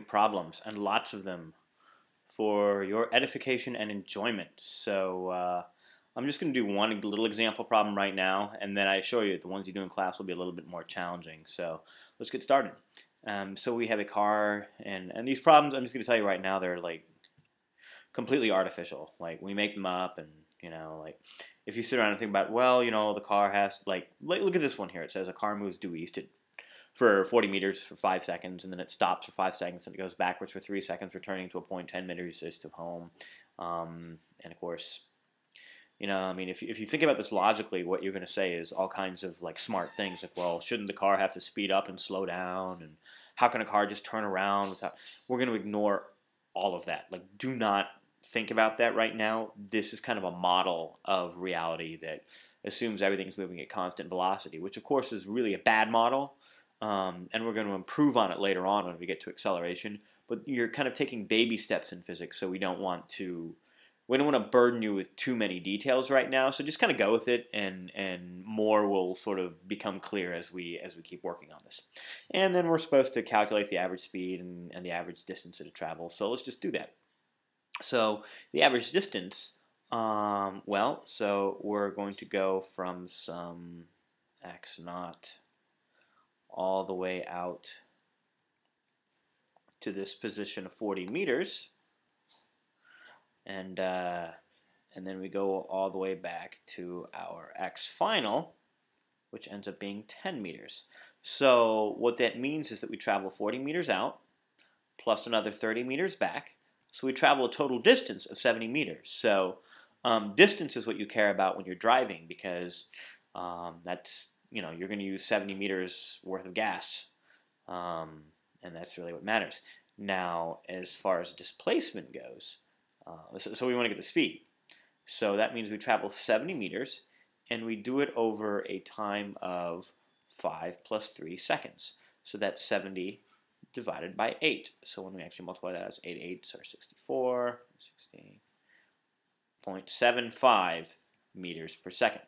problems, and lots of them, for your edification and enjoyment. So I'm just going to do one little example problem right now, and then I assure you the ones you do in class will be a little bit more challenging. So let's get started. So we have a car, and these problems, I'm just going to tell you right now, they're like completely artificial. Like, we make them up, and like, if you sit around and think about, well, the car has, like look at this one here. It says a car moves due east for 40 meters for 5 seconds, and then it stops for 5 seconds, and it goes backwards for 3 seconds, returning to a point 10 meters east of home. And of course, I mean, if you think about this logically, what you're going to say is all kinds of like smart things, like, well, shouldn't the car have to speed up and slow down, and how can a car just turn around without? We're going to ignore all of that. Like, do not think about that right now. This is kind of a model of reality that assumes everything's moving at constant velocity, which of course is really a bad model. And we're going to improve on it later on when we get to acceleration. But you're kind of taking baby steps in physics, so we don't want to burden you with too many details right now. So just kind of go with it, and more will sort of become clear as we keep working on this. And then we're supposed to calculate the average speed and the average distance that it travels. So let's just do that. So the average distance, well, so we're going to go from some x naught all the way out to this position of 40 meters, and then we go all the way back to our x final, which ends up being 10 meters. So what that means is that we travel 40 meters out plus another 30 meters back, so we travel a total distance of 70 meters. So distance is what you care about when you're driving, because that's you're going to use 70 meters worth of gas, and that's really what matters. Now, as far as displacement goes, so we want to get the speed. So that means we travel 70 meters, and we do it over a time of 5 plus 3 seconds. So that's 70 divided by 8. So when we actually multiply that as 8 eighths are 64, 60.75 meters per second.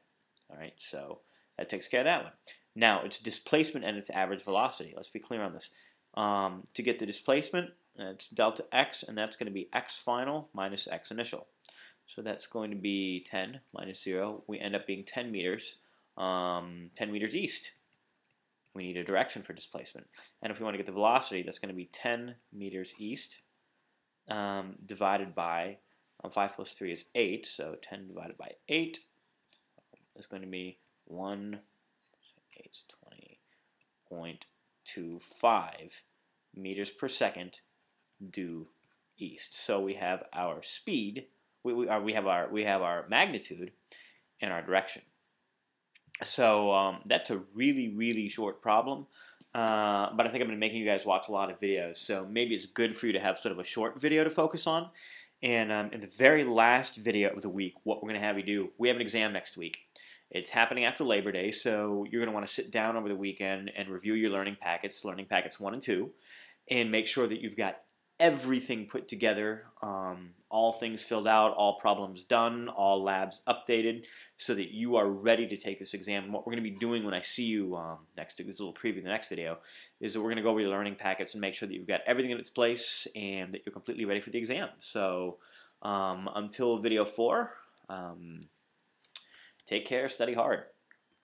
All right, so that takes care of that one. Now, it's displacement and its average velocity. Let's be clear on this. To get the displacement, it's delta x, and that's going to be x final minus x initial. So that's going to be 10 minus 0. We end up being 10 meters, 10 meters east. We need a direction for displacement. And if we want to get the velocity, that's going to be 10 meters east divided by 5 plus 3 is 8. So 10 divided by 8 is going to be 20.25 meters per second due east. So we have our speed, we have our magnitude and our direction. So that's a really short problem, but I think I'm going to be making you guys watch a lot of videos. So maybe it's good for you to have sort of a short video to focus on. And in the very last video of the week, what we're going to have you do, we have an exam next week. It's happening after Labor Day, so you're going to want to sit down over the weekend and review your learning packets 1 and 2, and make sure that you've got everything put together, all things filled out, all problems done, all labs updated, so that you are ready to take this exam. And what we're going to be doing when I see you next, this is a little preview in the next video, is that we're going to go over your learning packets and make sure that you've got everything in its place and that you're completely ready for the exam. So until video 4, take care, study hard.